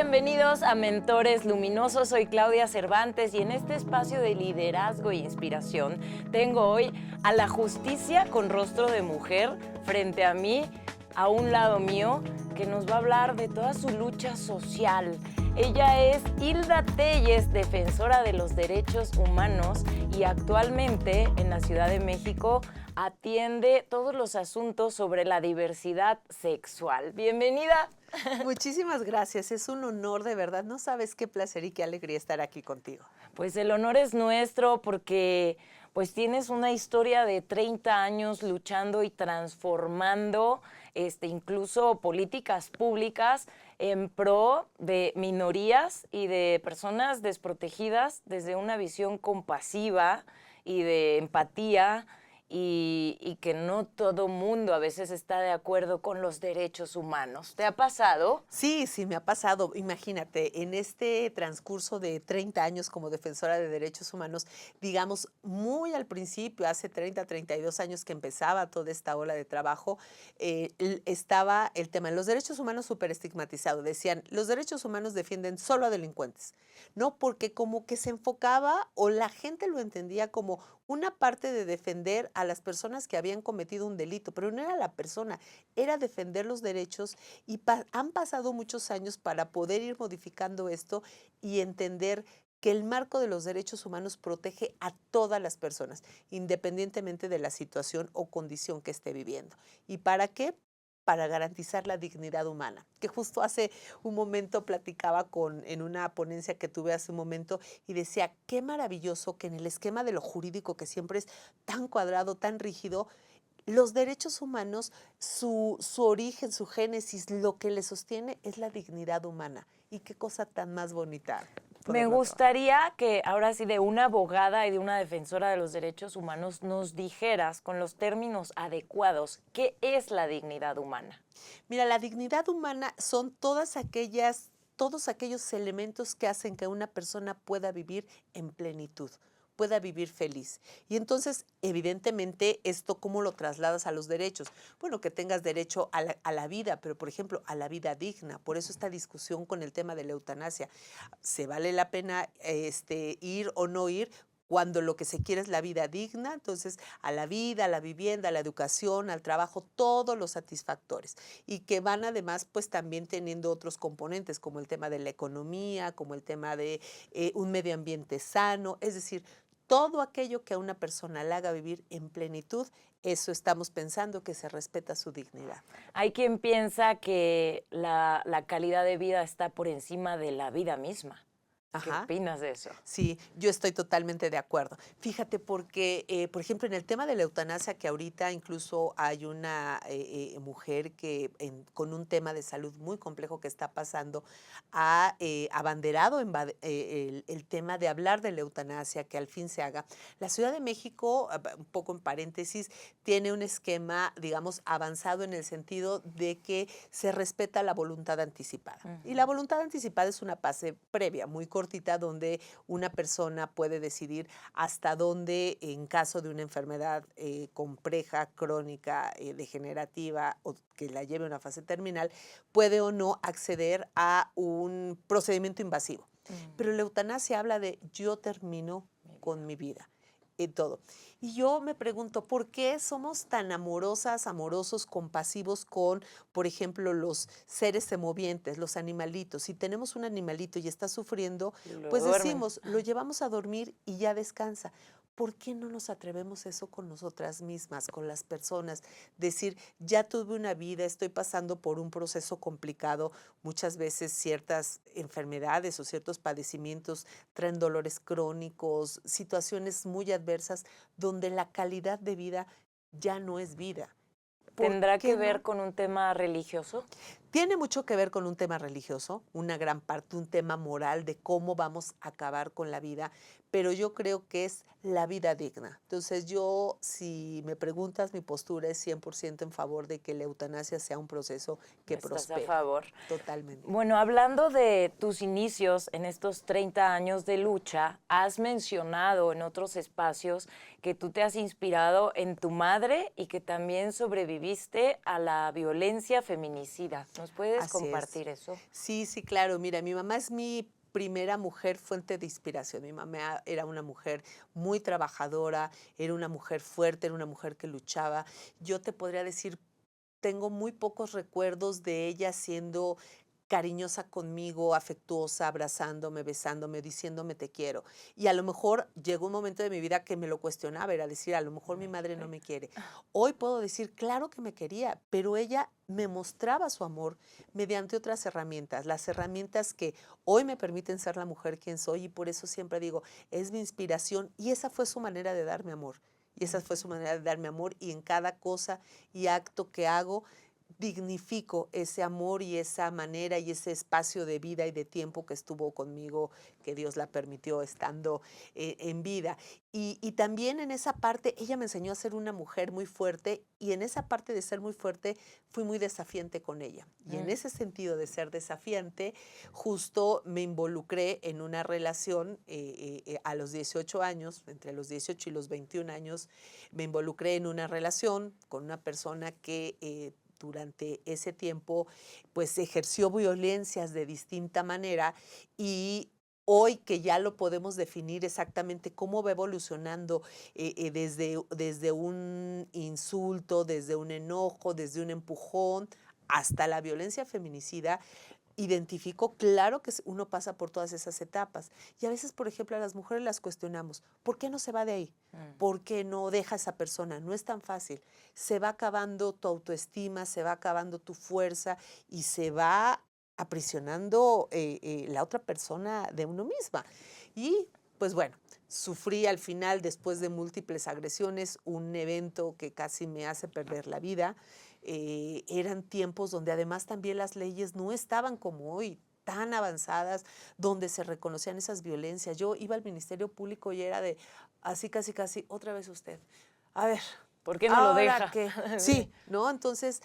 bienvenidos a Mentores Luminosos. Soy Claudia Cervantes y en este espacio de liderazgo e inspiración tengo hoy a la justicia con rostro de mujer frente a mí, a un lado mío, que nos va a hablar de toda su lucha social. Ella es Hilda Telles, defensora de los derechos humanos y actualmente en la Ciudad de México atiende todos los asuntos sobre la diversidad sexual. Bienvenida. Muchísimas gracias, es un honor de verdad, no sabes qué placer y qué alegría estar aquí contigo. Pues el honor es nuestro porque pues tienes una historia de 30 años luchando y transformando incluso políticas públicas en pro de minorías y de personas desprotegidas desde una visión compasiva y de empatía. Y que no todo mundo a veces está de acuerdo con los derechos humanos. ¿Te ha pasado? Sí, me ha pasado. Imagínate, en este transcurso de 30 años como defensora de derechos humanos, digamos, muy al principio, hace 32 años que empezaba toda esta ola de trabajo, estaba el tema de los derechos humanos súper estigmatizado. Decían, los derechos humanos defienden solo a delincuentes, ¿no? Porque como que se enfocaba o la gente lo entendía como una parte de defender a las personas que habían cometido un delito, pero no era la persona, era defender los derechos y han pasado muchos años para poder ir modificando esto y entender que el marco de los derechos humanos protege a todas las personas, independientemente de la situación o condición que esté viviendo. ¿Y para qué? Para garantizar la dignidad humana, que justo hace un momento platicaba en una ponencia que tuve hace un momento y decía, qué maravilloso que en el esquema de lo jurídico que siempre es tan cuadrado, tan rígido, los derechos humanos, su origen, su génesis, lo que le sostiene es la dignidad humana. Y qué cosa tan más bonita. Me gustaría que ahora sí de una abogada y de una defensora de los derechos humanos nos dijeras con los términos adecuados qué es la dignidad humana. Mira, la dignidad humana son todos aquellos elementos que hacen que una persona pueda vivir en plenitud, pueda vivir feliz. Y entonces, evidentemente, esto ¿cómo lo trasladas a los derechos? Bueno, que tengas derecho a la vida, pero por ejemplo, a la vida digna. Por eso esta discusión con el tema de la eutanasia. ¿Se vale la pena ir o no ir? Cuando lo que se quiere es la vida digna, entonces a la vida, a la vivienda, a la educación, al trabajo, todos los satisfactores. Y que van además pues también teniendo otros componentes como el tema de la economía, como el tema de un medio ambiente sano, es decir, todo aquello que a una persona la haga vivir en plenitud, eso estamos pensando que se respeta su dignidad. Hay quien piensa que la calidad de vida está por encima de la vida misma. ¿Qué opinas de eso? Sí, yo estoy totalmente de acuerdo. Fíjate, porque, por ejemplo, en el tema de la eutanasia, que ahorita incluso hay una mujer que con un tema de salud muy complejo que está pasando, ha abanderado el tema de hablar de la eutanasia, que al fin se haga. La Ciudad de México, un poco en paréntesis, tiene un esquema, digamos, avanzado en el sentido de que se respeta la voluntad anticipada. Y la voluntad anticipada es una fase previa, muy cortita, donde una persona puede decidir hasta dónde, en caso de una enfermedad compleja, crónica, degenerativa o que la lleve a una fase terminal, puede o no acceder a un procedimiento invasivo. Pero la eutanasia habla de yo termino con mi vida. Todo. Y yo me pregunto, ¿por qué somos tan amorosos, compasivos con, por ejemplo, los seres semovientes, los animalitos? Si tenemos un animalito y está sufriendo, pues decimos, lo llevamos a dormir y ya descansa. ¿Por qué no nos atrevemos eso con nosotras mismas, con las personas? Decir, ya tuve una vida, estoy pasando por un proceso complicado. Muchas veces ciertas enfermedades o ciertos padecimientos traen dolores crónicos, situaciones muy adversas donde la calidad de vida ya no es vida. ¿Tendrá que ver con un tema religioso? Tiene mucho que ver con un tema religioso, una gran parte, un tema moral de cómo vamos a acabar con la vida, pero yo creo que es la vida digna. Entonces yo, si me preguntas, mi postura es 100% en favor de que la eutanasia sea un proceso que prospere. ¿Estás a favor? Totalmente. Bueno, hablando de tus inicios en estos 30 años de lucha, has mencionado en otros espacios que tú te has inspirado en tu madre y que también sobreviviste a la violencia feminicida. ¿Nos puedes Así es. compartir eso? Sí, sí, claro. Mira, mi mamá es mi primera mujer fuente de inspiración. Mi mamá era una mujer muy trabajadora, era una mujer fuerte, era una mujer que luchaba. Yo te podría decir, tengo muy pocos recuerdos de ella siendo cariñosa conmigo, afectuosa, abrazándome, besándome, diciéndome te quiero. Y a lo mejor llegó un momento de mi vida que me lo cuestionaba, era decir, a lo mejor mi madre no me quiere. Hoy puedo decir, claro que me quería, pero ella me mostraba su amor mediante otras herramientas, las herramientas que hoy me permiten ser la mujer quien soy y por eso siempre digo, es mi inspiración y esa fue su manera de darme amor. Y esa fue su manera de darme amor y en cada cosa y acto que hago dignifico ese amor y esa manera y ese espacio de vida y de tiempo que estuvo conmigo, que Dios la permitió estando en vida. Y también en esa parte, ella me enseñó a ser una mujer muy fuerte y en esa parte de ser muy fuerte fui muy desafiante con ella. Y en ese sentido de ser desafiante, justo me involucré en una relación a los 18 años, entre los 18 y los 21 años, me involucré en una relación con una persona que durante ese tiempo, pues ejerció violencias de distinta manera y hoy que ya lo podemos definir exactamente cómo va evolucionando desde un insulto, desde un enojo, desde un empujón, hasta la violencia feminicida, identifico, claro que uno pasa por todas esas etapas. Y a veces, por ejemplo, a las mujeres las cuestionamos, ¿por qué no se va de ahí? ¿Por qué no deja a esa persona? No es tan fácil. Se va acabando tu autoestima, se va acabando tu fuerza y se va aprisionando la otra persona de uno misma. Y pues bueno, sufrí al final, después de múltiples agresiones, un evento que casi me hace perder la vida. Eran tiempos donde además también las leyes no estaban como hoy, tan avanzadas, donde se reconocían esas violencias. Yo iba al Ministerio Público y era de, así casi, otra vez usted. A ver, ¿Por qué no lo ¿ahora deja? qué? Sí, ¿no? Entonces,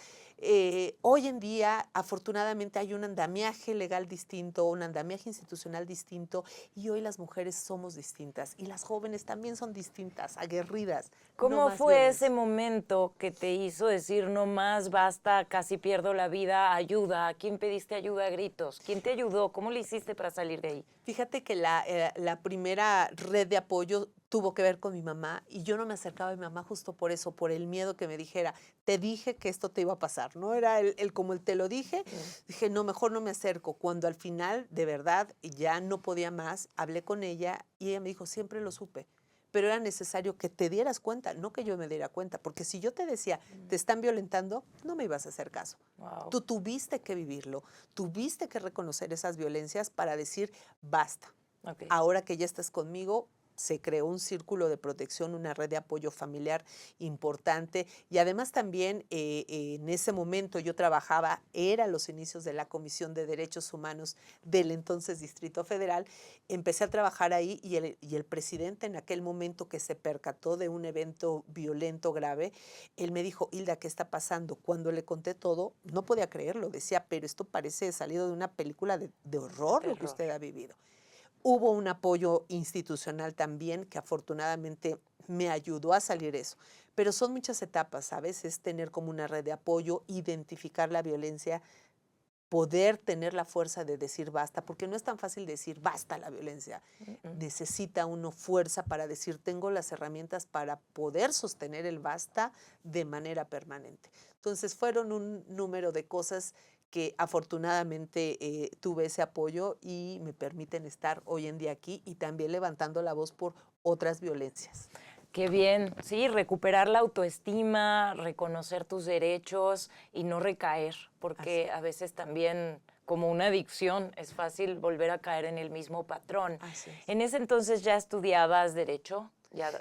hoy en día, afortunadamente, hay un andamiaje legal distinto, un andamiaje institucional distinto, y hoy las mujeres somos distintas, y las jóvenes también son distintas, aguerridas, no ¿Cómo más fue ese violencia. momento que te hizo decir no más, basta, casi pierdo la vida, ayuda? ¿A quién pediste ayuda a gritos? ¿Quién te ayudó? ¿Cómo le hiciste para salir de ahí? Fíjate que la primera red de apoyo tuvo que ver con mi mamá y yo no me acercaba a mi mamá justo por eso, por el miedo que me dijera, te dije que esto te iba a pasar, ¿no? Era como el te lo dije, dije, no, mejor no me acerco. Cuando al final, de verdad, ya no podía más, hablé con ella y ella me dijo, siempre lo supe, pero era necesario que te dieras cuenta, no que yo me diera cuenta, porque si yo te decía, te están violentando, no me ibas a hacer caso. Wow. Tú tuviste que vivirlo, tuviste que reconocer esas violencias para decir, basta. Okay. Ahora que ya estás conmigo, se creó un círculo de protección, una red de apoyo familiar importante y además también en ese momento yo trabajaba, era los inicios de la Comisión de Derechos Humanos del entonces Distrito Federal, empecé a trabajar ahí y el presidente en aquel momento que se percató de un evento violento grave, él me dijo, Hilda, ¿qué está pasando? Cuando le conté todo, no podía creerlo, decía, pero esto parece salido de una película de horror lo que usted ha vivido. Hubo un apoyo institucional también que afortunadamente me ayudó a salir eso. Pero son muchas etapas, ¿sabes? Es tener como una red de apoyo, identificar la violencia, poder tener la fuerza de decir basta, porque no es tan fácil decir basta a la violencia. Necesita uno fuerza para decir tengo las herramientas para poder sostener el basta de manera permanente. Entonces fueron un número de cosas que afortunadamente tuve ese apoyo y me permiten estar hoy en día aquí y también levantando la voz por otras violencias. Qué bien, sí, recuperar la autoestima, reconocer tus derechos y no recaer, porque a veces también como una adicción es fácil volver a caer en el mismo patrón. Así es. ¿En ese entonces ya estudiabas Derecho? Ya.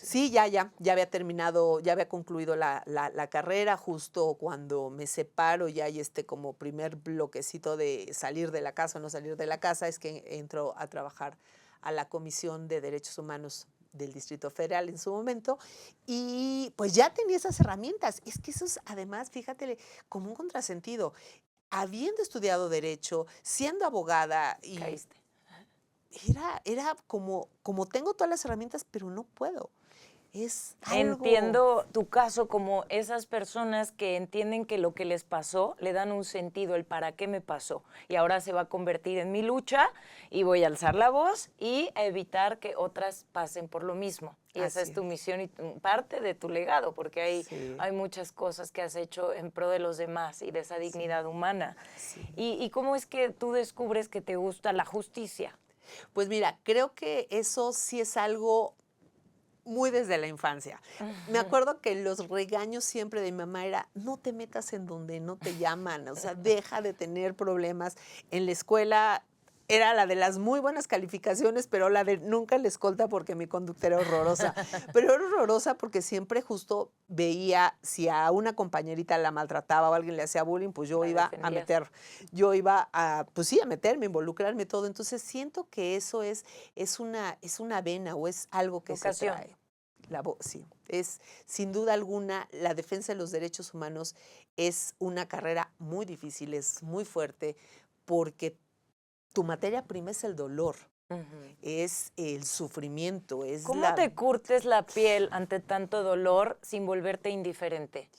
Sí, ya había terminado, ya había concluido la carrera, justo cuando me separo, ya hay como primer bloquecito de salir de la casa o no salir de la casa, es que entro a trabajar a la Comisión de Derechos Humanos del Distrito Federal en su momento, y pues ya tenía esas herramientas. Es que eso es, además, fíjate, como un contrasentido. Habiendo estudiado Derecho, siendo abogada, y Caíste. era como tengo todas las herramientas, pero no puedo. Es algo. Entiendo tu caso como esas personas que entienden que lo que les pasó le dan un sentido, el para qué me pasó. Y ahora se va a convertir en mi lucha y voy a alzar la voz y a evitar que otras pasen por lo mismo. Y esa es Así tu es. misión y parte de tu legado, porque Sí, hay muchas cosas que has hecho en pro de los demás y de esa dignidad humana. sí. ¿Y cómo es que tú descubres que te gusta la justicia? Pues mira, creo que eso sí es algo muy desde la infancia. Me acuerdo que los regaños siempre de mi mamá era, no te metas en donde no te llaman, o sea, deja de tener problemas. En la escuela era la de las muy buenas calificaciones, pero la de nunca en la escolta porque mi conducta era horrorosa. Pero era horrorosa porque siempre justo veía si a una compañerita la maltrataba o alguien le hacía bullying, pues yo La iba a defendías. meter, yo iba a, pues sí, a meterme, involucrarme todo. Entonces siento que eso es una vena o es algo que se Vocación. trae. Sí, es sin duda alguna la defensa de los derechos humanos es una carrera muy difícil, es muy fuerte, porque tu materia prima es el dolor, Ujú. es el sufrimiento, es ¿Cómo la, te curtes la piel ante tanto dolor sin volverte indiferente?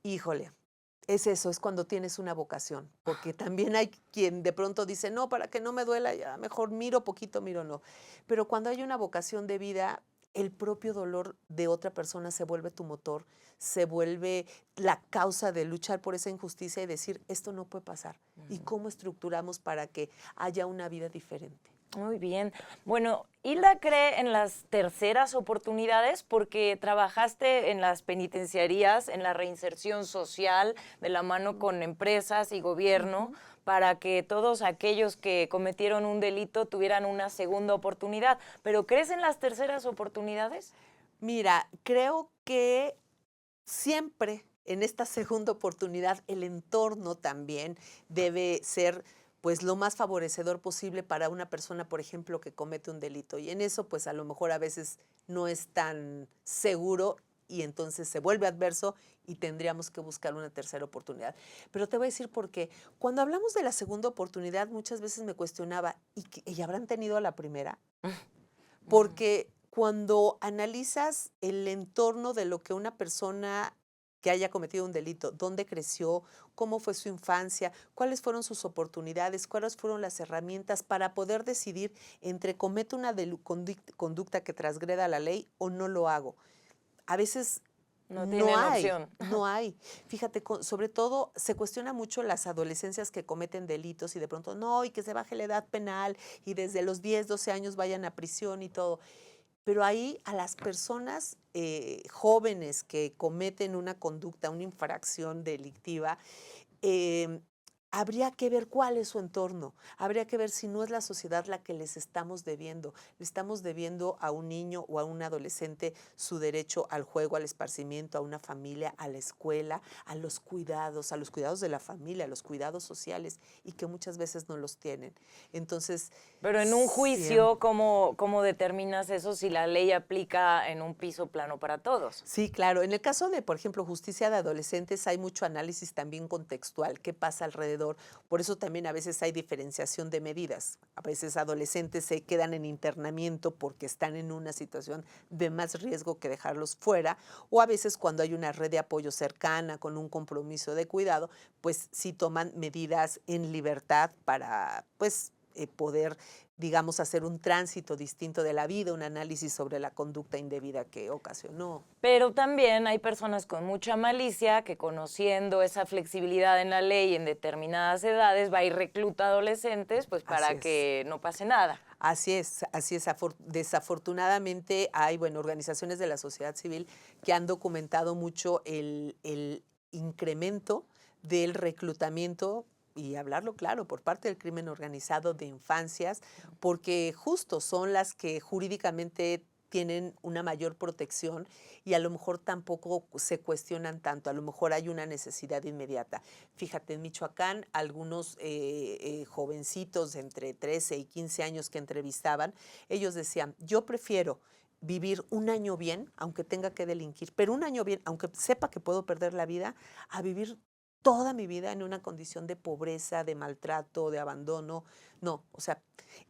híjole, es eso, es cuando tienes una vocación, porque también hay quien de pronto dice, no, para que no me duela, ya mejor miro poquito, miro no. Pero cuando hay una vocación de vida, el propio dolor de otra persona se vuelve tu motor, se vuelve la causa de luchar por esa injusticia y decir, esto no puede pasar. ¿Y cómo estructuramos para que haya una vida diferente? Muy bien. Bueno, Hilda cree en las terceras oportunidades porque trabajaste en las penitenciarías, en la reinserción social, de la mano con empresas y gobierno, Ujú. para que todos aquellos que cometieron un delito tuvieran una segunda oportunidad. ¿Pero crees en las terceras oportunidades? Mira, creo que siempre en esta segunda oportunidad el entorno también debe ser pues lo más favorecedor posible para una persona, por ejemplo, que comete un delito. Y en eso pues a lo mejor a veces no es tan seguro y entonces se vuelve adverso y tendríamos que buscar una tercera oportunidad. Pero te voy a decir por qué. Cuando hablamos de la segunda oportunidad muchas veces me cuestionaba, ¿y habrán tenido la primera? Porque cuando analizas el entorno de lo que una persona que haya cometido un delito, dónde creció, cómo fue su infancia, cuáles fueron sus oportunidades, cuáles fueron las herramientas para poder decidir entre cometo una conducta que transgreda la ley o no lo hago. A veces No no tienen hay, opción. no hay. Fíjate, sobre todo se cuestiona mucho las adolescencias que cometen delitos y de pronto no, y que se baje la edad penal y desde los 10, 12 años vayan a prisión y todo. Pero ahí a las personas jóvenes que cometen una conducta, una infracción delictiva, eh, habría que ver cuál es su entorno, habría que ver si no es la sociedad la que les estamos debiendo. Le estamos debiendo a un niño o a un adolescente su derecho al juego, al esparcimiento, a una familia, a la escuela, a los cuidados de la familia, a los cuidados sociales y que muchas veces no los tienen. Entonces, Pero en un siempre. juicio, ¿cómo determinas eso si la ley aplica en un piso plano para todos? Sí, claro. En el caso de, por ejemplo, justicia de adolescentes, hay mucho análisis también contextual, qué pasa alrededor. Por eso también a veces hay diferenciación de medidas. A veces adolescentes se quedan en internamiento porque están en una situación de más riesgo que dejarlos fuera, o a veces cuando hay una red de apoyo cercana con un compromiso de cuidado, pues sí toman medidas en libertad para, pues, poder, digamos, hacer un tránsito distinto de la vida, un análisis sobre la conducta indebida que ocasionó. Pero también hay personas con mucha malicia que conociendo esa flexibilidad en la ley en determinadas edades va y recluta adolescentes pues Así para es. que no pase nada. Así es, así es. Desafortunadamente hay, bueno, organizaciones de la sociedad civil que han documentado mucho el incremento del reclutamiento y hablarlo claro, por parte del crimen organizado de infancias, porque justo son las que jurídicamente tienen una mayor protección y a lo mejor tampoco se cuestionan tanto, a lo mejor hay una necesidad inmediata. Fíjate, en Michoacán, algunos jovencitos entre 13 y 15 años que entrevistaban, ellos decían, yo prefiero vivir un año bien, aunque tenga que delinquir, pero un año bien, aunque sepa que puedo perder la vida, a vivir toda mi vida en una condición de pobreza, de maltrato, de abandono, No, o sea,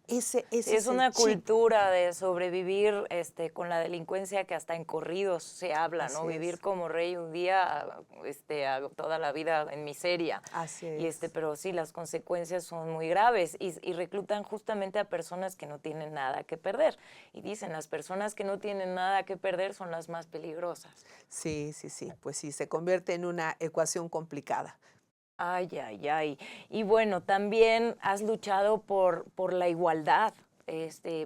ese Sí, es es el una chip. cultura de sobrevivir con la delincuencia que hasta en corridos se habla, ¿no? Así Vivir es, como rey un día, a toda la vida en miseria. así es. Pero sí, las consecuencias son muy graves y reclutan justamente a personas que no tienen nada que perder. Y dicen, las personas que no tienen nada que perder son las más peligrosas. Sí, sí, sí, pues sí, se convierte en una ecuación complicada. Ay, ay, ay. Y bueno, también has luchado por la igualdad.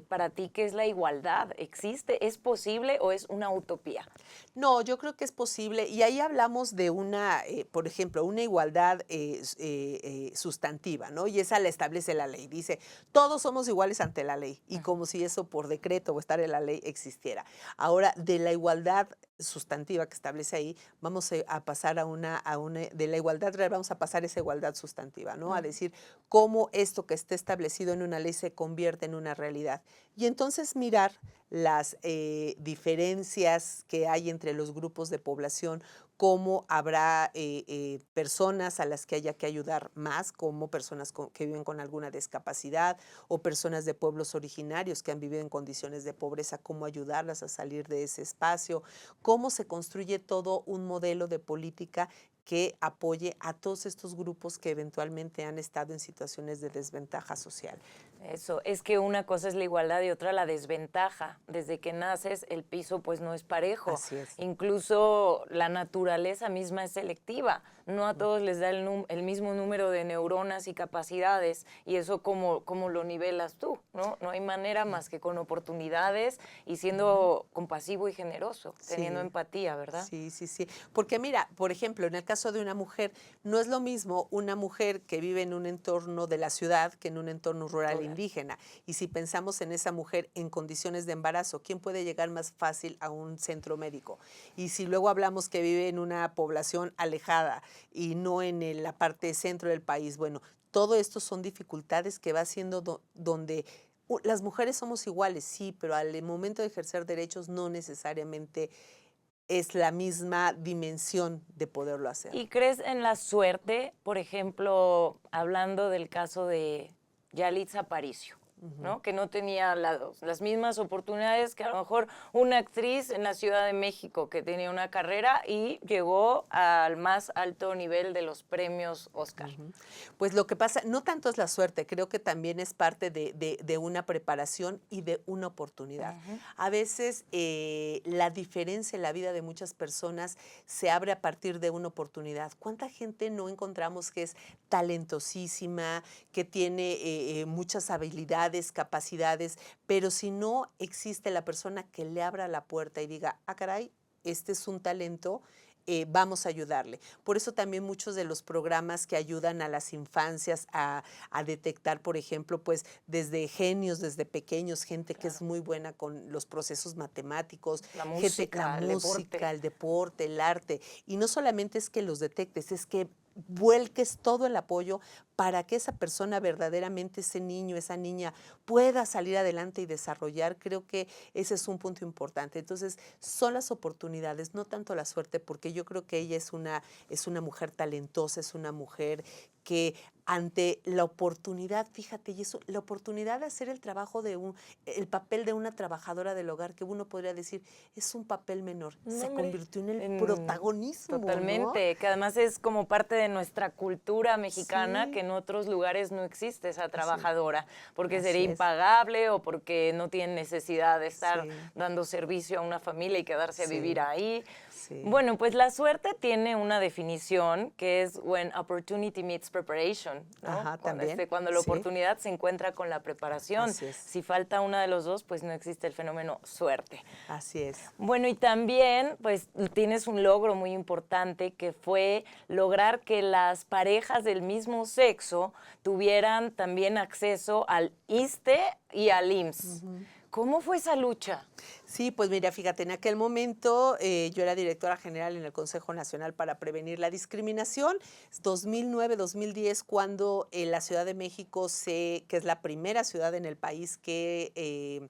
Para ti, ¿qué es la igualdad? ¿Existe? ¿Es posible o es una utopía? No, yo creo que es posible y ahí hablamos de una, por ejemplo, una igualdad sustantiva, ¿no? Y esa la establece la ley. Dice, todos somos iguales ante la ley y como si eso por decreto o estar en la ley existiera. Ahora, de la igualdad sustantiva que establece ahí, vamos a pasar de la igualdad real, vamos a pasar a esa igualdad sustantiva, ¿no? A Ujú. decir cómo esto que esté establecido en una ley se convierte en una realidad. Y entonces mirar las diferencias que hay entre los grupos de población, cómo habrá personas a las que haya que ayudar más, como personas que viven con alguna discapacidad o personas de pueblos originarios que han vivido en condiciones de pobreza, cómo ayudarlas a salir de ese espacio, cómo se construye todo un modelo de política que apoye a todos estos grupos que eventualmente han estado en situaciones de desventaja social. Eso, es que una cosa es la igualdad y otra la desventaja. Desde que naces, el piso pues no es parejo. Así es. Incluso la naturaleza misma es selectiva. No a todos les da el mismo número de neuronas y capacidades. Y eso cómo lo nivelas tú, ¿no? No hay manera más que con oportunidades y siendo compasivo y generoso, teniendo Sí. empatía, ¿verdad? Sí, sí, sí. Porque mira, por ejemplo, en el caso de una mujer, no es lo mismo una mujer que vive en un entorno de la ciudad que en un entorno rural Rural. indígena. Y si pensamos en esa mujer en condiciones de embarazo, ¿quién puede llegar más fácil a un centro médico? Y si luego hablamos que vive en una población alejada y no en la parte centro del país, bueno, todo esto son dificultades que va haciendo donde las mujeres somos iguales, sí, pero al momento de ejercer derechos no necesariamente es la misma dimensión de poderlo hacer. ¿Y crees en la suerte? Por ejemplo, hablando del caso de Yalitza Aparicio, Ujú. ¿no? Que no tenía las mismas oportunidades que a lo mejor una actriz en la Ciudad de México que tenía una carrera y llegó al más alto nivel de los premios Oscar. Ujú. Pues lo que pasa, no tanto es la suerte, creo que también es parte de una preparación y de una oportunidad. Ujú. A veces la diferencia en la vida de muchas personas se abre a partir de una oportunidad. ¿Cuánta gente no encontramos que es talentosísima, que tiene muchas habilidades, capacidades, pero si no existe la persona que le abra la puerta y diga, ah, caray, este es un talento, vamos a ayudarle. Por eso también muchos de los programas que ayudan a las infancias a detectar, por ejemplo, pues desde genios, desde pequeños, gente que es Claro. muy buena con los procesos matemáticos, La gente, la música, el música, deporte. el deporte, el arte. Y no solamente es que los detectes, es que vuelques todo el apoyo para que esa persona verdaderamente, ese niño, esa niña, pueda salir adelante y desarrollar. Creo que ese es un punto importante. Entonces, son las oportunidades, no tanto la suerte, porque yo creo que ella es una mujer talentosa, es una mujer que ante la oportunidad, fíjate, y eso, la oportunidad de hacer el trabajo el papel de una trabajadora del hogar, que uno podría decir, es un papel menor, No, se hombre, convirtió en el en- protagonismo, ¿no? totalmente, que además es como parte de nuestra cultura mexicana, que Sí, en otros lugares no existe esa así, trabajadora, porque sería así es, impagable o porque no tiene necesidad de estar sí, dando servicio a una familia y quedarse a vivir sí, ahí. sí, Bueno, pues la suerte tiene una definición que es when opportunity meets preparation, ¿no? ajá, también, Cuando la sí, oportunidad se encuentra con la preparación. así es, Si falta una de los dos, pues no existe el fenómeno suerte. así es. Bueno, y también, pues, tienes un logro muy importante que fue lograr que las parejas del mismo sexo tuvieran también acceso al ISSSTE y al IMSS. Ujú. ¿Cómo fue esa lucha? Sí, pues mira, fíjate, en aquel momento yo era directora general en el Consejo Nacional para Prevenir la Discriminación, 2009-2010, cuando la Ciudad de México, que es la primera ciudad en el país que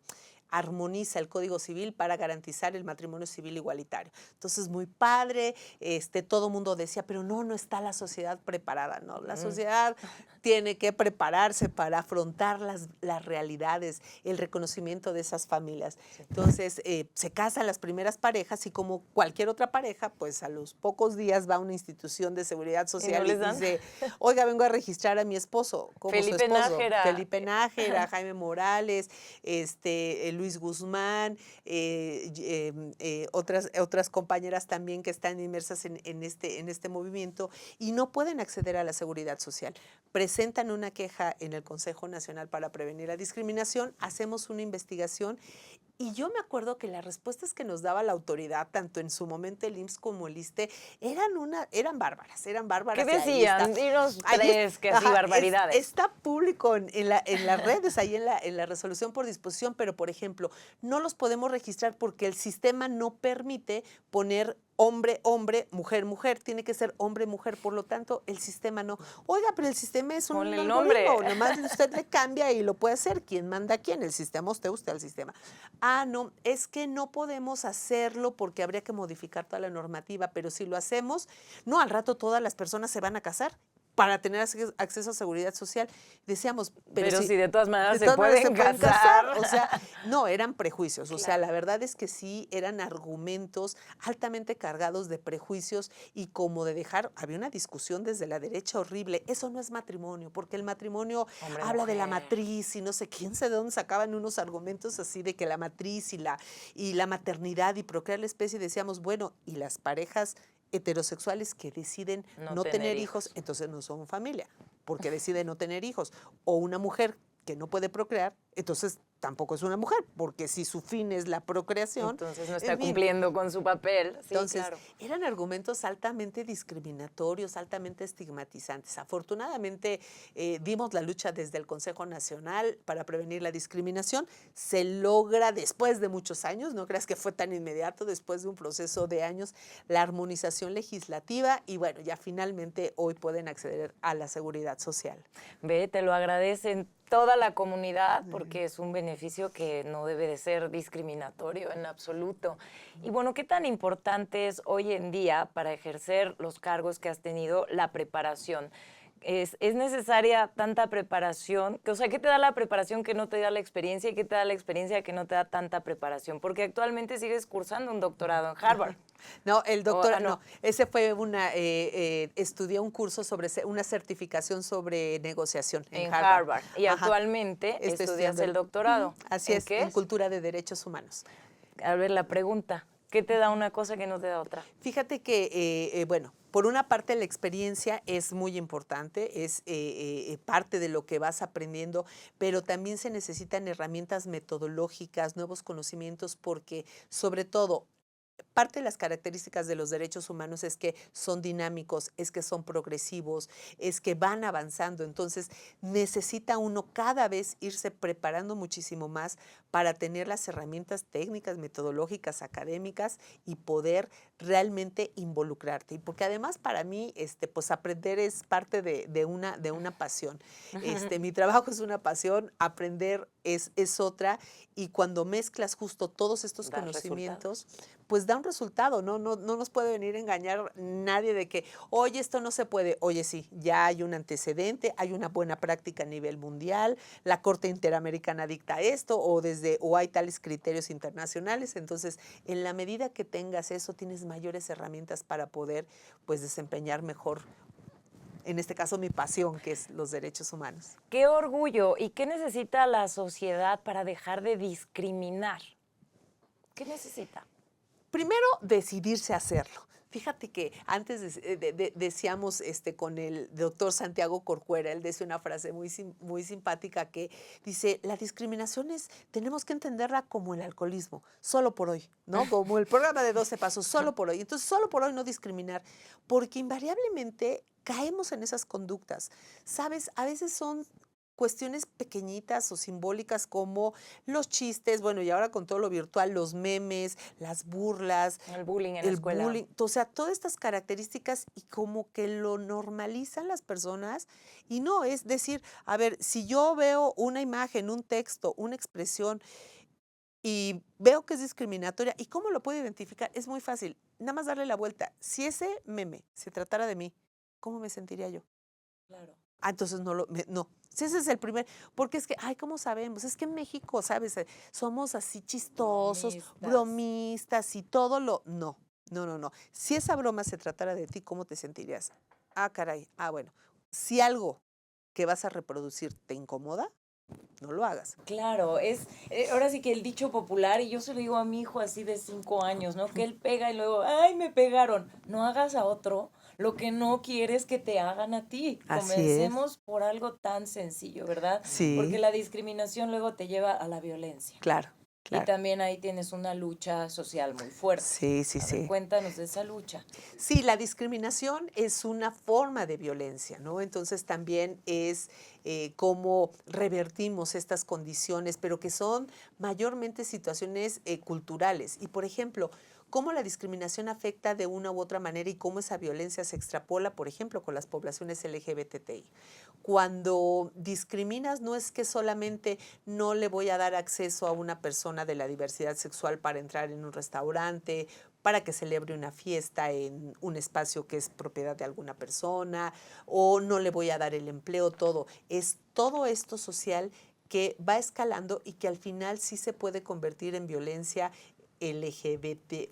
armoniza el Código Civil para garantizar el matrimonio civil igualitario. Entonces, muy padre, todo mundo decía, pero no está la sociedad preparada, ¿no? La sociedad tiene que prepararse para afrontar las realidades, el reconocimiento de esas familias. Entonces, se casan las primeras parejas y como cualquier otra pareja, pues a los pocos días va a una institución de seguridad social y dice, oiga, vengo a registrar a mi esposo como Felipe su esposo. Nájera. Felipe Nájera, Jaime Morales, Luis Guzmán, otras compañeras también que están inmersas en este movimiento y no pueden acceder a la seguridad social. Presentan una queja en el Consejo Nacional para Prevenir la Discriminación, hacemos una investigación y yo me acuerdo que las respuestas que nos daba la autoridad, tanto en su momento el IMSS como el ISSSTE, eran bárbaras. ¿Qué decían? Dinos tres, que así barbaridades. Está público en las redes, ahí en la resolución por disposición, pero por ejemplo, no los podemos registrar porque el sistema no permite poner hombre, hombre, mujer, mujer, tiene que ser hombre, mujer, por lo tanto, el sistema no. Oiga, pero el sistema es un algoritmo, nomás usted le cambia y lo puede hacer. ¿Quién manda a quién? El sistema, usted al sistema. No, es que no podemos hacerlo porque habría que modificar toda la normativa, pero si lo hacemos, no, al rato todas las personas se van a casar para tener acceso a seguridad social. Decíamos, pero si de todas maneras se pueden casar. O sea, no, eran prejuicios. O sea, la verdad es que sí, eran argumentos altamente cargados de prejuicios y como de dejar, había una discusión desde la derecha horrible. Eso no es matrimonio, porque el matrimonio habla de la matriz y no sé quién sé de dónde sacaban unos argumentos así de que la matriz y la maternidad y procrear la especie. Decíamos, bueno, y las parejas heterosexuales que deciden no tener hijos, entonces no son familia, porque deciden no tener hijos. O una mujer que no puede procrear, entonces tampoco es una mujer, porque si su fin es la procreación, entonces no está cumpliendo con su papel. Sí, entonces, claro. Eran argumentos altamente discriminatorios, altamente estigmatizantes. Afortunadamente, dimos la lucha desde el Consejo Nacional para Prevenir la Discriminación. Se logra después de muchos años, no creas que fue tan inmediato, después de un proceso de años, la armonización legislativa y bueno, ya finalmente hoy pueden acceder a la seguridad social. Ve, te lo agradecen toda la comunidad porque es un beneficio que no debe de ser discriminatorio en absoluto. Y bueno, ¿qué tan importante es hoy en día para ejercer los cargos que has tenido la preparación? ¿Es necesaria tanta preparación? O sea, ¿qué te da la preparación que no te da la experiencia y qué te da la experiencia que no te da tanta preparación? Porque actualmente sigues cursando un doctorado en Harvard. No, el doctorado, no, ese fue estudié un curso sobre una certificación sobre negociación en Harvard. Y actualmente estudias el doctorado. Así es, en Cultura de Derechos Humanos. A ver, la pregunta, ¿qué te da una cosa que no te da otra? Fíjate que, bueno, por una parte la experiencia es muy importante, es parte de lo que vas aprendiendo, pero también se necesitan herramientas metodológicas, nuevos conocimientos, porque sobre todo, parte de las características de los derechos humanos es que son dinámicos, es que son progresivos, es que van avanzando. Entonces, necesita uno cada vez irse preparando muchísimo más para tener las herramientas técnicas, metodológicas, académicas y poder realmente involucrarte. Y porque además para mí, pues aprender es parte de una pasión. Mi trabajo es una pasión, aprender es otra. Y cuando mezclas justo todos estos conocimientos, pues da un resultado, no nos puede venir a engañar nadie de que, oye, esto no se puede. Oye, sí, ya hay un antecedente, hay una buena práctica a nivel mundial, la Corte Interamericana dicta esto, o hay tales criterios internacionales. Entonces, en la medida que tengas eso, tienes mayores herramientas para poder, pues, desempeñar mejor, en este caso, mi pasión, que es los derechos humanos. ¡Qué orgullo! ¿Y qué necesita la sociedad para dejar de discriminar? ¿Qué necesita? Primero, decidirse a hacerlo. Fíjate que antes decíamos con el doctor Santiago Corcuera, él decía una frase muy simpática que dice, la discriminación tenemos que entenderla como el alcoholismo, solo por hoy, ¿no? Como el programa de 12 pasos, solo por hoy. Entonces, solo por hoy no discriminar, porque invariablemente caemos en esas conductas. ¿Sabes? A veces son cuestiones pequeñitas o simbólicas como los chistes, bueno, y ahora con todo lo virtual, los memes, las burlas. El bullying en la escuela. Bullying, o sea, todas estas características y como que lo normalizan las personas y no, es decir, a ver, si yo veo una imagen, un texto, una expresión y veo que es discriminatoria. ¿Y cómo lo puedo identificar? Es muy fácil, nada más darle la vuelta. Si ese meme se tratara de mí, ¿cómo me sentiría yo? Claro. Ah, entonces no. Si ese es el primer, porque es que, ay, ¿cómo sabemos? Es que en México, ¿sabes? Somos así chistosos, Bromistas. bromistas y todo no. Si esa broma se tratara de ti, ¿cómo te sentirías? Ah, caray, bueno. Si algo que vas a reproducir te incomoda, no lo hagas. Claro, ahora sí que el dicho popular, y yo se lo digo a mi hijo así de 5 años, ¿no? Que él pega y luego, ¡ay, me pegaron! No hagas a otro lo que no quieres que te hagan a ti. Así es. Comencemos por algo tan sencillo, ¿verdad? Porque Sí, la discriminación luego te lleva a la violencia. claro, Y claro. también ahí tienes una lucha social muy fuerte. Sí. A ver, cuéntanos de esa lucha. Sí, la discriminación es una forma de violencia, ¿no? Entonces también es cómo revertimos estas condiciones, pero que son mayormente situaciones culturales. Y por ejemplo, cómo la discriminación afecta de una u otra manera y cómo esa violencia se extrapola, por ejemplo, con las poblaciones LGBTI. Cuando discriminas no es que solamente no le voy a dar acceso a una persona de la diversidad sexual para entrar en un restaurante, para que celebre una fiesta en un espacio que es propiedad de alguna persona, o no le voy a dar el empleo, todo. Es todo esto social que va escalando y que al final sí se puede convertir en violencia LGBT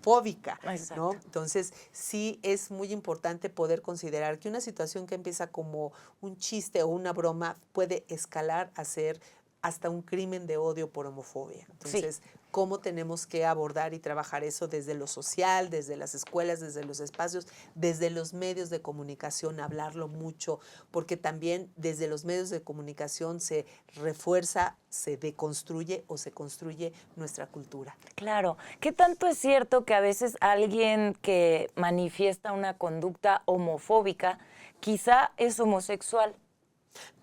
fóbica, ¿no? Exacto. Entonces, sí es muy importante poder considerar que una situación que empieza como un chiste o una broma puede escalar a ser hasta un crimen de odio por homofobia. Entonces, cómo tenemos que abordar y trabajar eso desde lo social, desde las escuelas, desde los espacios, desde los medios de comunicación, hablarlo mucho, porque también desde los medios de comunicación se refuerza, se deconstruye o se construye nuestra cultura. Claro. ¿Qué tanto es cierto que a veces alguien que manifiesta una conducta homofóbica quizá es homosexual?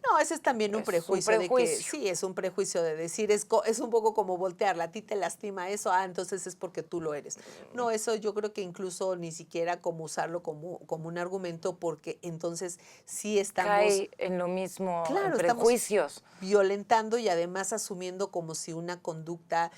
No, ese es también un Es un prejuicio de que, prejuicio. sí, es un prejuicio de decir, es un poco como voltearla, a ti te lastima eso, entonces es porque tú lo eres. No, eso yo creo que incluso ni siquiera como usarlo como un argumento, porque entonces sí estamos, Cae en lo mismo, en claro, estamos prejuicios. violentando y además asumiendo como si una conducta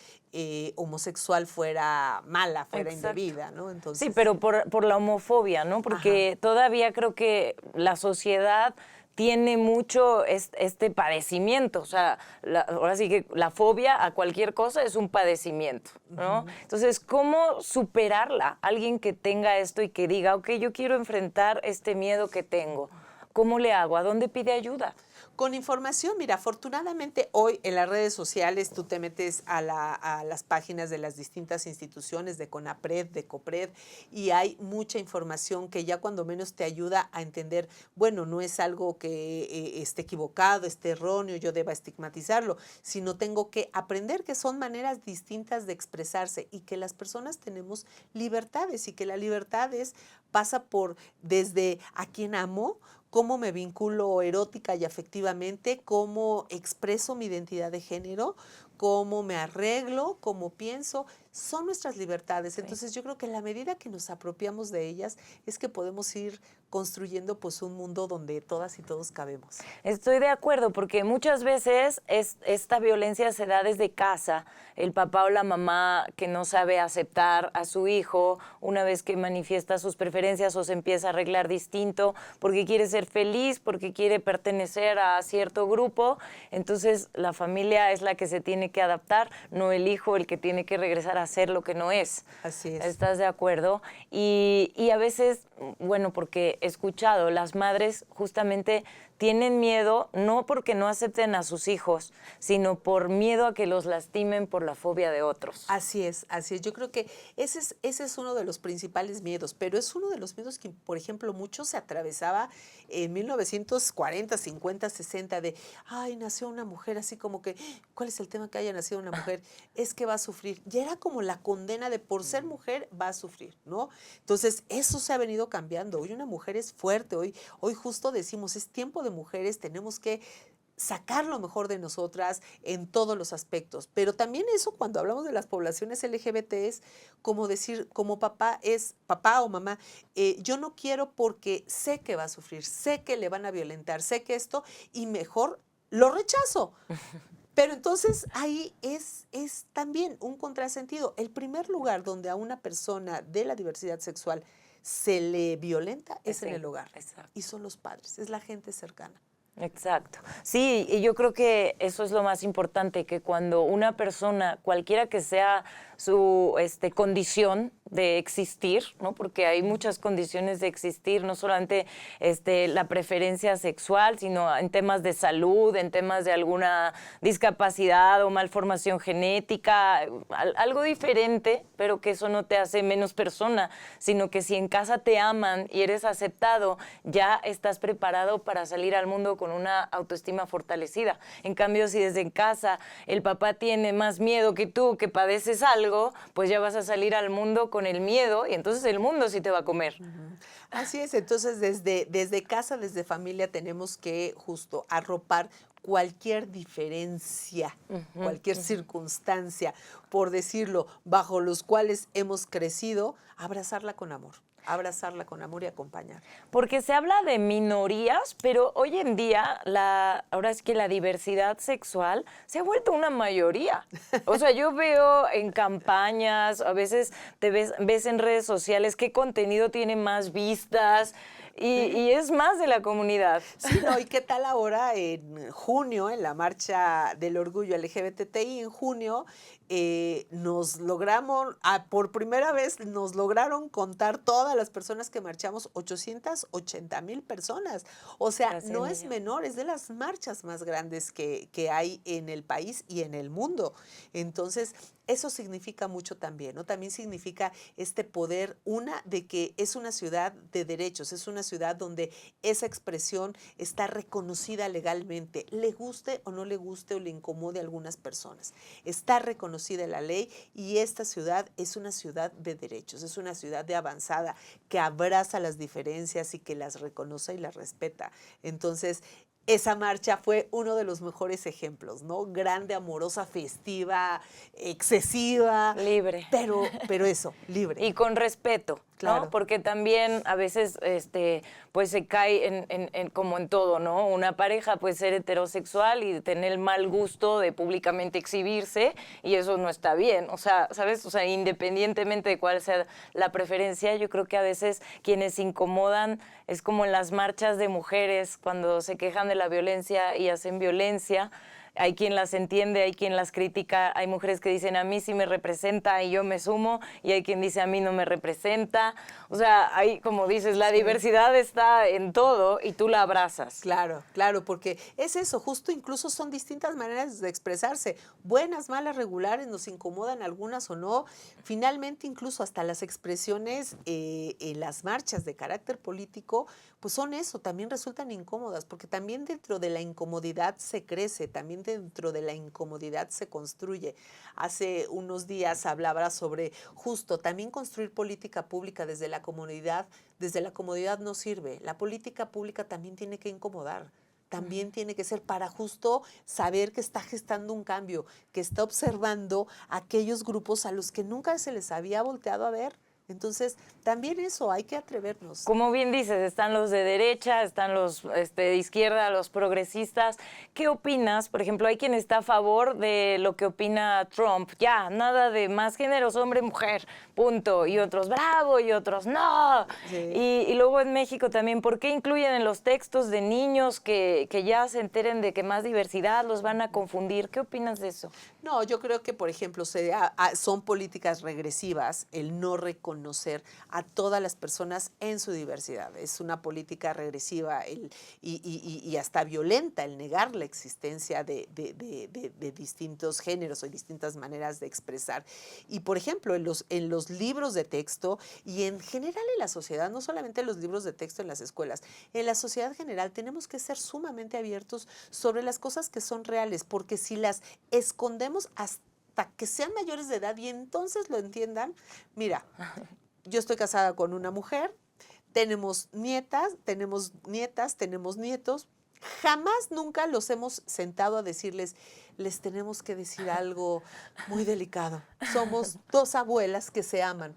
homosexual fuera mala, fuera Exacto. indebida, ¿no? Sí, Entonces, pero por la homofobia, ¿no? ajá. Porque todavía creo que la sociedad tiene mucho este padecimiento, o sea, ahora sí que la fobia a cualquier cosa es un padecimiento, ¿no? Ujú. Entonces, ¿cómo superarla? Alguien que tenga esto y que diga, ok, yo quiero enfrentar este miedo que tengo, ¿cómo le hago? ¿A dónde pide ayuda? Con información, mira, afortunadamente hoy en las redes sociales tú te metes a las páginas de las distintas instituciones de CONAPRED, de COPRED, y hay mucha información que ya cuando menos te ayuda a entender, bueno, no es algo que esté equivocado, esté erróneo, yo deba estigmatizarlo, sino tengo que aprender que son maneras distintas de expresarse y que las personas tenemos libertades y que la libertad pasa por desde a quien amo, cómo me vinculo erótica y afectivamente, cómo expreso mi identidad de género, cómo me arreglo, cómo pienso, son nuestras libertades. Sí. Entonces yo creo que en la medida que nos apropiamos de ellas es que podemos ir construyendo pues un mundo donde todas y todos cabemos. Estoy de acuerdo, porque muchas veces esta violencia se da desde casa. El papá o la mamá que no sabe aceptar a su hijo una vez que manifiesta sus preferencias o se empieza a arreglar distinto porque quiere ser feliz, porque quiere pertenecer a cierto grupo. Entonces la familia es la que se tiene que adaptar, no el hijo el que tiene que regresar a ser lo que no es. Así es. ¿Estás de acuerdo? Y a veces, bueno, porque he escuchado, las madres justamente tienen miedo, no porque no acepten a sus hijos, sino por miedo a que los lastimen por la fobia de otros. Así es, así es. Yo creo que ese es uno de los principales miedos, pero es uno de los miedos que, por ejemplo, mucho se atravesaba en 1940, 50, 60, de, ay, nació una mujer, así como que, ¿cuál es el tema que haya nacido una mujer? Es que va a sufrir. Ya era como la condena de por ser mujer va a sufrir, ¿no? Entonces, eso se ha venido cambiando. Hoy una mujer es fuerte, hoy justo decimos, es tiempo de mujeres, tenemos que sacar lo mejor de nosotras en todos los aspectos. Pero también eso, cuando hablamos de las poblaciones LGBT, es como decir, como papá o mamá, yo no quiero porque sé que va a sufrir, sé que le van a violentar, sé que esto, y mejor lo rechazo. Pero entonces ahí es también un contrasentido. El primer lugar donde a una persona de la diversidad sexual se le violenta es en Sí, el hogar. exacto. Y son los padres, es la gente cercana. Exacto. Sí, y yo creo que eso es lo más importante, que cuando una persona, cualquiera que sea su condición de existir, ¿no? Porque hay muchas condiciones de existir, no solamente la preferencia sexual, sino en temas de salud, en temas de alguna discapacidad o malformación genética, algo diferente, pero que eso no te hace menos persona, sino que si en casa te aman y eres aceptado, ya estás preparado para salir al mundo con una autoestima fortalecida. En cambio, si desde en casa el papá tiene más miedo que tú, que padeces algo, pues ya vas a salir al mundo con el miedo y entonces el mundo sí te va a comer. Así es, entonces desde casa, desde familia, tenemos que justo arropar cualquier diferencia, cualquier circunstancia, por decirlo, bajo los cuales hemos crecido, abrazarla con amor. Abrazarla con amor y acompañar. Porque se habla de minorías, pero hoy en día ahora es que la diversidad sexual se ha vuelto una mayoría. O sea, yo veo en campañas, a veces ves en redes sociales qué contenido tiene más vistas y es más de la comunidad. Sí, ¿no? ¿Y qué tal ahora en junio, en la marcha del orgullo LGBTI en junio, nos logramos, por primera vez nos lograron contar todas las personas que marchamos, 880,000 personas. O sea, Casi no un es millón. menor, es de las marchas más grandes que hay en el país y en el mundo. Entonces, eso significa mucho también, ¿no? También significa este poder, de que es una ciudad de derechos, es una ciudad donde esa expresión está reconocida legalmente, le guste o no le guste o le incomode a algunas personas. Está reconocida en la ley y esta ciudad es una ciudad de derechos, es una ciudad de avanzada que abraza las diferencias y que las reconoce y las respeta. Entonces, esa marcha fue uno de los mejores ejemplos, ¿no? Grande, amorosa, festiva, excesiva, Libre. pero eso, libre. Y con respeto, Claro. ¿no? Porque también a veces pues se cae como en todo, ¿no? Una pareja puede ser heterosexual y tener el mal gusto de públicamente exhibirse y eso no está bien. O sea, ¿sabes? O sea, independientemente de cuál sea la preferencia, yo creo que a veces quienes se incomodan es como en las marchas de mujeres cuando se quejan de la violencia y hacen violencia. Hay quien las entiende, hay quien las critica, hay mujeres que dicen a mí sí me representa y yo me sumo, y hay quien dice a mí no me representa. O sea, hay, como dices, la diversidad está en todo y tú la abrazas. Claro, claro, porque es eso, justo incluso son distintas maneras de expresarse, buenas, malas, regulares, nos incomodan algunas o no. Finalmente, incluso hasta las expresiones en las marchas de carácter político, pues son eso, también resultan incómodas, porque también dentro de la incomodidad se crece, también dentro de la incomodidad se construye. Hace unos días hablaba sobre justo también construir política pública desde la comodidad no sirve. La política pública también tiene que incomodar. También tiene que ser para justo saber que está gestando un cambio, que está observando aquellos grupos a los que nunca se les había volteado a ver. Entonces, también eso, hay que atrevernos. Como bien dices, están los de derecha, están los de izquierda, los progresistas. ¿Qué opinas? Por ejemplo, hay quien está a favor de lo que opina Trump. Ya, nada de más géneros, hombre, mujer, punto. Y otros, bravo, y otros, no. Sí. Y luego en México también, ¿por qué incluyen en los textos de niños que ya se enteren de que más diversidad los van a confundir? ¿Qué opinas de eso? No, yo creo que, por ejemplo, son políticas regresivas el no reconocer a todas las personas en su diversidad. Es una política regresiva y hasta violenta el negar la existencia de distintos géneros o distintas maneras de expresar. Y, por ejemplo, en los libros de texto y en general en la sociedad, no solamente en los libros de texto en las escuelas, en la sociedad general tenemos que ser sumamente abiertos sobre las cosas que son reales, porque si las escondemos hasta que sean mayores de edad y entonces lo entiendan, mira, yo estoy casada con una mujer, tenemos nietas, tenemos nietos, jamás nunca los hemos sentado a decirles, les tenemos que decir algo muy delicado. Somos dos abuelas que se aman.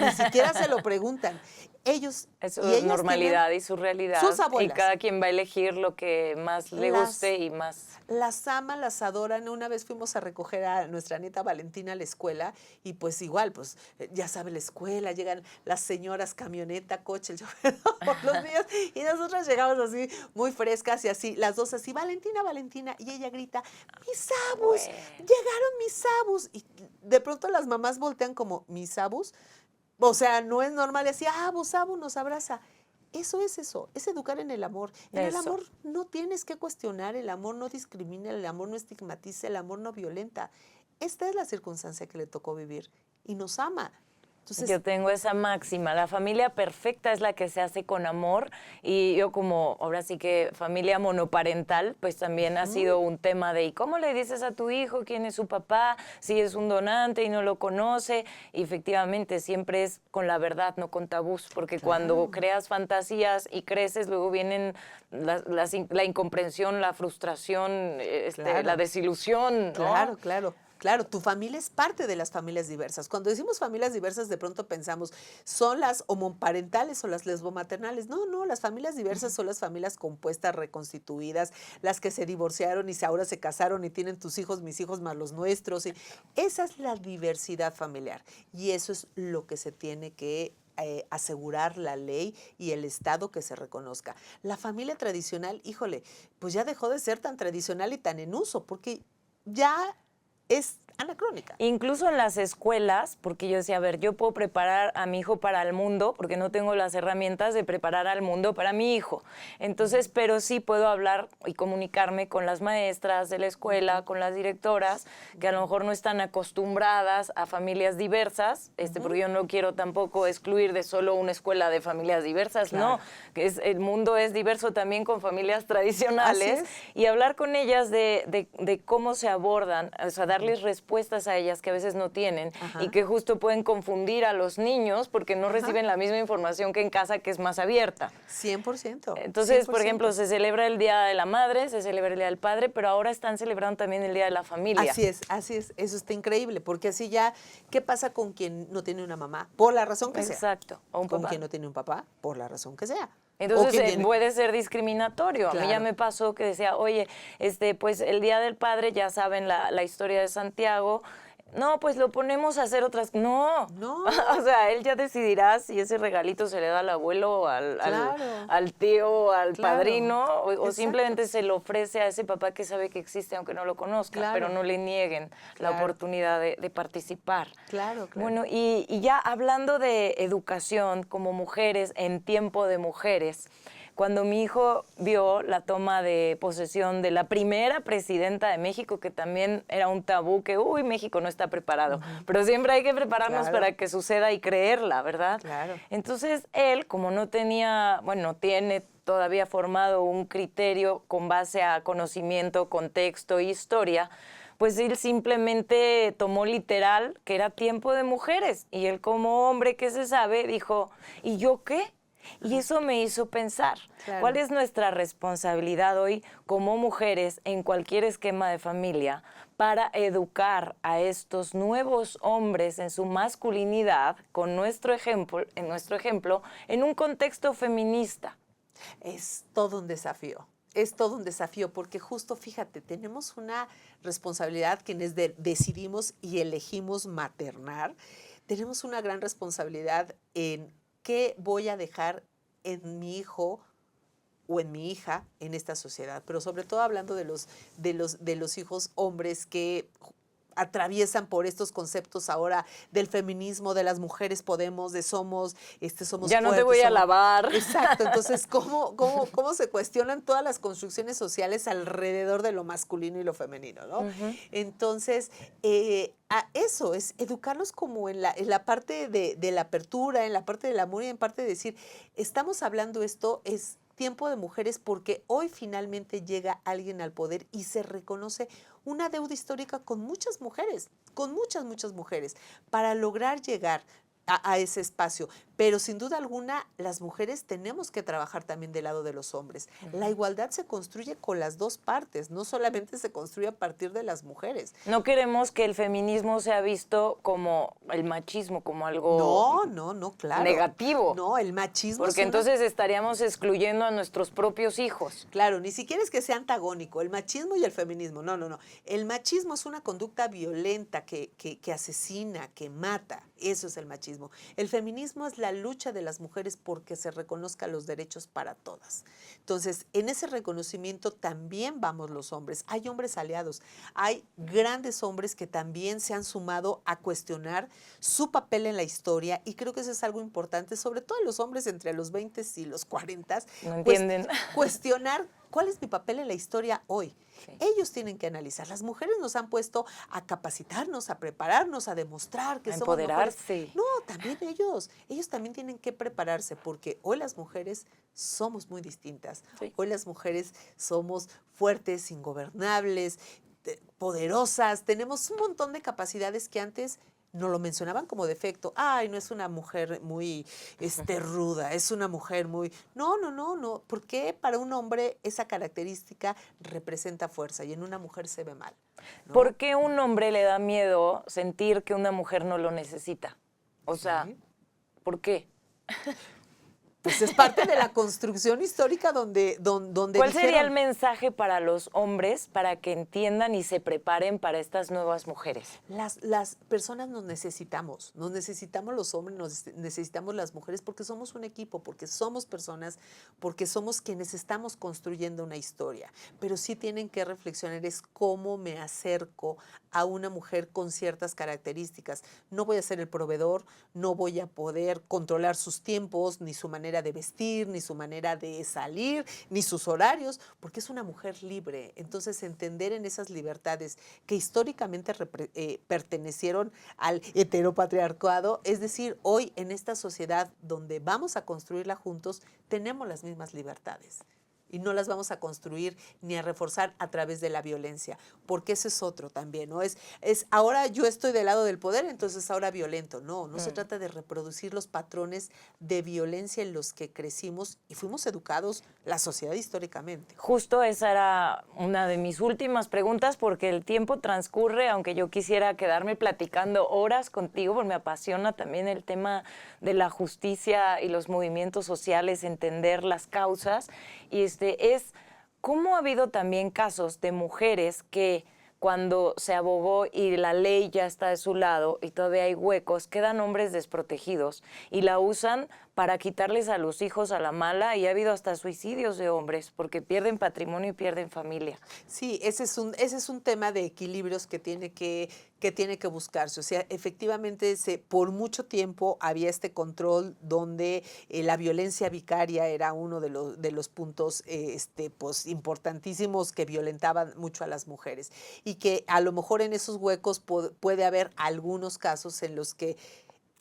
Ni siquiera se lo preguntan. Ellos Es su y ellas normalidad y su realidad. sus Y abuelas. cada quien va a elegir lo que más le Las guste y más. Las aman, las adoran. Una vez fuimos a recoger a nuestra nieta Valentina a la escuela y pues igual, pues ya sabe la escuela, llegan las señoras, camioneta, coche, el chofer, los niños, y nosotras llegamos así muy frescas y así, las dos así, Valentina, Valentina, y ella grita, mis abus, Bueno. llegaron mis abus. Y de pronto las mamás voltean como, mis abus, o sea, no es normal, y así, abus, abus, nos abraza. Eso, es educar en el amor. En el Eso. amor no tienes que cuestionar, el amor no discrimina, el amor no estigmatiza, el amor no violenta. Esta es la circunstancia que le tocó vivir y nos ama. Entonces, Yo tengo esa máxima, la familia perfecta es la que se hace con amor y yo como ahora sí que familia monoparental, pues también ha sido un tema de ¿y cómo le dices a tu hijo quién es su papá, si es un donante y no lo conoce? Y efectivamente siempre es con la verdad, no con tabús, porque cuando creas fantasías y creces, luego vienen la incomprensión, la frustración, Claro. la desilusión, ¿no? claro, claro. Claro, tu familia es parte de las familias diversas. Cuando decimos familias diversas, de pronto pensamos, ¿son las homoparentales o las lesbomaternales? No, no, las familias diversas son las familias compuestas, reconstituidas, las que se divorciaron y ahora se casaron y tienen tus hijos, mis hijos más los nuestros. Y esa es la diversidad familiar y eso es lo que se tiene que asegurar la ley y el Estado que se reconozca. La familia tradicional, híjole, pues ya dejó de ser tan tradicional y tan en uso, porque ya es anacrónica. Incluso en las escuelas, porque yo decía, a ver, yo puedo preparar a mi hijo para el mundo, porque no tengo las herramientas de preparar al mundo para mi hijo. Entonces, pero sí puedo hablar y comunicarme con las maestras de la escuela, con las directoras, que a lo mejor no están acostumbradas a familias diversas, porque yo no quiero tampoco excluir de solo una escuela de familias diversas, Claro. no, que el mundo es diverso también con familias tradicionales, Así es. y hablar con ellas de cómo se abordan, o sea, darles respuestas a ellas que a veces no tienen Ajá. y que justo pueden confundir a los niños porque no reciben la misma información que en casa, que es más abierta. 100%. Entonces, por 100%. ejemplo, se celebra el Día de la Madre, se celebra el Día del Padre, pero ahora están celebrando también el Día de la Familia. Así es, así es. Eso está increíble, porque así ya, ¿qué pasa con quien no tiene una mamá? Por la razón que sea. Exacto, o un Con papá. quien no tiene un papá, por la razón que sea. O Entonces quien tiene- puede ser discriminatorio. A mí ya Claro. me pasó que decía, oye, pues el Día del Padre, ya saben la historia de Santiago. No, pues lo ponemos a hacer otras. No. No. O sea, él ya decidirá si ese regalito se le da al abuelo, Claro. al tío, al Claro. padrino, o Exacto. simplemente se lo ofrece a ese papá que sabe que existe aunque no lo conozca, Claro. pero no le nieguen la Claro. oportunidad de participar. Claro, claro. Bueno, y ya hablando de educación como mujeres en tiempo de mujeres, cuando mi hijo vio la toma de posesión de la primera presidenta de México, que también era un tabú, que, uy, México no está preparado, pero siempre hay que prepararnos Claro. para que suceda y creerla, ¿verdad? Claro. Entonces, él, como no tenía, bueno, tiene todavía formado un criterio con base a conocimiento, contexto, historia, pues él simplemente tomó literal que era tiempo de mujeres. Y él, como hombre que se sabe, dijo, ¿y yo qué? Y eso me hizo pensar, Claro. ¿cuál es nuestra responsabilidad hoy como mujeres en cualquier esquema de familia para educar a estos nuevos hombres en su masculinidad, con nuestro ejemplo, en un contexto feminista? Es todo un desafío. Es todo un desafío porque justo, fíjate, tenemos una responsabilidad quienes decidimos y elegimos maternar. Tenemos una gran responsabilidad en qué voy a dejar en mi hijo o en mi hija en esta sociedad, pero sobre todo hablando de los hijos hombres que atraviesan por estos conceptos ahora del feminismo, de las mujeres podemos, de somos Ya no te fuertes, voy a somos- lavar. Exacto, entonces, ¿cómo se cuestionan todas las construcciones sociales alrededor de lo masculino y lo femenino, ¿no? Entonces, a eso es educarlos como en la parte de la apertura, en la parte del amor y en parte de decir, estamos hablando esto, es tiempo de mujeres porque hoy finalmente llega alguien al poder y se reconoce una deuda histórica con muchas mujeres, con muchas mujeres, para lograr llegar a ese espacio. Pero sin duda alguna, las mujeres tenemos que trabajar también del lado de los hombres. La igualdad se construye con las dos partes, no solamente se construye a partir de las mujeres. No queremos que el feminismo sea visto como el machismo, como algo No, claro. negativo. No, el machismo Porque es entonces estaríamos excluyendo a nuestros propios hijos. Claro, ni siquiera es que sea antagónico, el machismo y el feminismo. No. El machismo es una conducta violenta que asesina, que mata. Eso es el machismo. El feminismo es la lucha de las mujeres porque se reconozcan los derechos para todas. Entonces, en ese reconocimiento también vamos los hombres. Hay hombres aliados, hay grandes hombres que también se han sumado a cuestionar su papel en la historia y creo que eso es algo importante, sobre todo los hombres entre los 20 y los 40. No entienden. Cuestionar cuál es mi papel en la historia hoy. Sí. Ellos tienen que analizar. Las mujeres nos han puesto a capacitarnos, a prepararnos, a demostrar que somos mejores. Empoderarse. No, también ellos también tienen que prepararse porque hoy las mujeres somos muy distintas. Sí. Hoy las mujeres somos fuertes, ingobernables, poderosas, tenemos un montón de capacidades que antes no lo mencionaban como defecto. Ay, no es una mujer muy ruda, es una mujer muy... No. ¿Por qué para un hombre esa característica representa fuerza y en una mujer se ve mal? ¿No? ¿Por qué un hombre le da miedo sentir que una mujer no lo necesita? O sea, Sí. ¿por qué? Pues es parte de la construcción histórica donde ¿Cuál sería el mensaje para los hombres para que entiendan y se preparen para estas nuevas mujeres? Las personas nos necesitamos los hombres, nos necesitamos las mujeres porque somos un equipo, porque somos personas, porque somos quienes estamos construyendo una historia. Pero sí tienen que reflexionar es cómo me acerco a una mujer con ciertas características. No voy a ser el proveedor, no voy a poder controlar sus tiempos, ni su manera de vestir, ni su manera de salir, ni sus horarios, porque es una mujer libre. Entonces, entender en esas libertades que históricamente pertenecieron al heteropatriarcado, es decir, hoy en esta sociedad donde vamos a construirla juntos, tenemos las mismas libertades. Y no las vamos a construir ni a reforzar a través de la violencia, porque ese es otro también, ¿no? Es ahora yo estoy del lado del poder, entonces ahora violento. No se trata de reproducir los patrones de violencia en los que crecimos y fuimos educados la sociedad históricamente. Justo esa era una de mis últimas preguntas porque el tiempo transcurre, aunque yo quisiera quedarme platicando horas contigo, porque me apasiona también el tema de la justicia y los movimientos sociales, entender las causas. Y es cómo ha habido también casos de mujeres que cuando se abogó y la ley ya está de su lado y todavía hay huecos, quedan hombres desprotegidos y la usan para quitarles a los hijos a la mala y ha habido hasta suicidios de hombres porque pierden patrimonio y pierden familia. Sí, ese es un tema de equilibrios que tiene que buscarse. O sea, efectivamente, por mucho tiempo había este control donde la violencia vicaria era uno de los puntos pues, importantísimos que violentaban mucho a las mujeres. Y que a lo mejor en esos huecos puede haber algunos casos en los que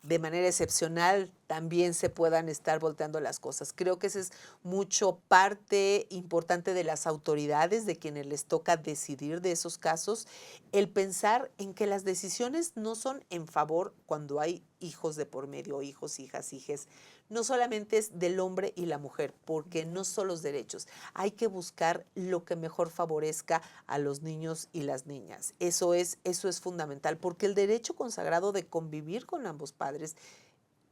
de manera excepcional también se puedan estar volteando las cosas. Creo que esa es mucho parte importante de las autoridades, de quienes les toca decidir de esos casos, el pensar en que las decisiones no son en favor cuando hay hijos de por medio, hijos, hijas, hijes, no solamente es del hombre y la mujer, porque no son los derechos. Hay que buscar lo que mejor favorezca a los niños y las niñas. Eso es fundamental, porque el derecho consagrado de convivir con ambos padres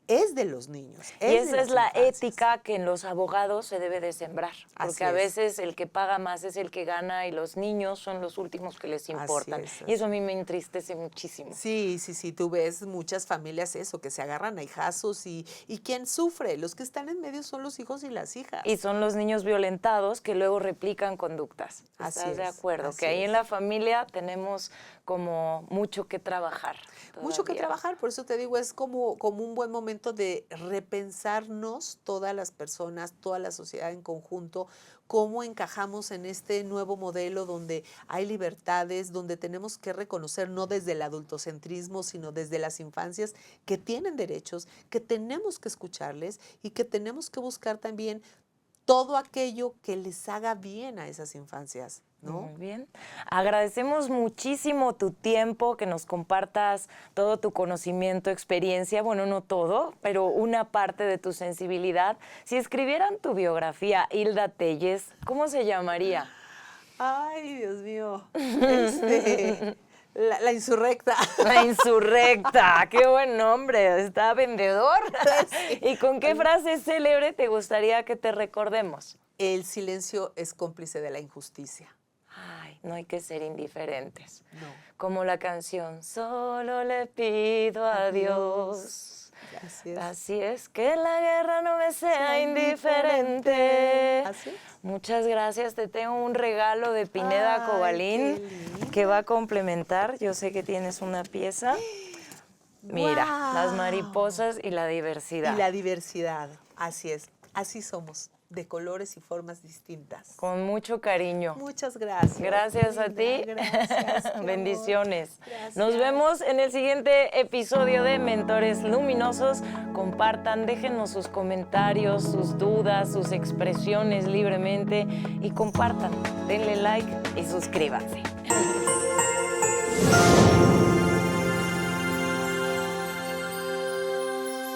es de los niños. Y esa es la ética que en los abogados se debe de sembrar, porque a veces el que paga más es el que gana y los niños son los últimos que les importan. Y eso a mí me entristece muchísimo. Sí, tú ves muchas familias eso, que se agarran a hijazos y ¿quién sufre? Los que están en medio son los hijos y las hijas. Y son los niños violentados que luego replican conductas. ¿Estás de acuerdo? Que ahí en la familia tenemos como mucho que trabajar. Mucho que trabajar, por eso te digo, es como un buen momento de repensarnos todas las personas, toda la sociedad en conjunto, cómo encajamos en este nuevo modelo donde hay libertades, donde tenemos que reconocer no desde el adultocentrismo, sino desde las infancias que tienen derechos, que tenemos que escucharles y que tenemos que buscar también todo aquello que les haga bien a esas infancias, ¿no? Muy bien. Agradecemos muchísimo tu tiempo, que nos compartas todo tu conocimiento, experiencia, bueno, no todo, pero una parte de tu sensibilidad. Si escribieran tu biografía, Hilda Telles, ¿cómo se llamaría? Ay, Dios mío. La insurrecta. La insurrecta, qué buen nombre, está vendedor. Sí. ¿Y con qué frase célebre te gustaría que te recordemos? El silencio es cómplice de la injusticia. Ay, no hay que ser indiferentes. No. Como la canción, solo le pido a Dios. Así es. Así es, que la guerra no me sea indiferente. Así es. Muchas gracias, te tengo un regalo de Pineda Ay, Cobalín qué linda. que va a complementar. Yo sé que tienes una pieza. Mira, ¡Guau! las mariposas y la diversidad. Y la diversidad. Así es. Así somos, de colores y formas distintas. Con mucho cariño. Muchas gracias. Gracias a linda, ti. Gracias. qué amor. Bendiciones. Gracias. Nos vemos en el siguiente episodio de Mentores Luminosos. Compartan, déjenos sus comentarios, sus dudas, sus expresiones libremente y compartan. Denle like y suscríbanse.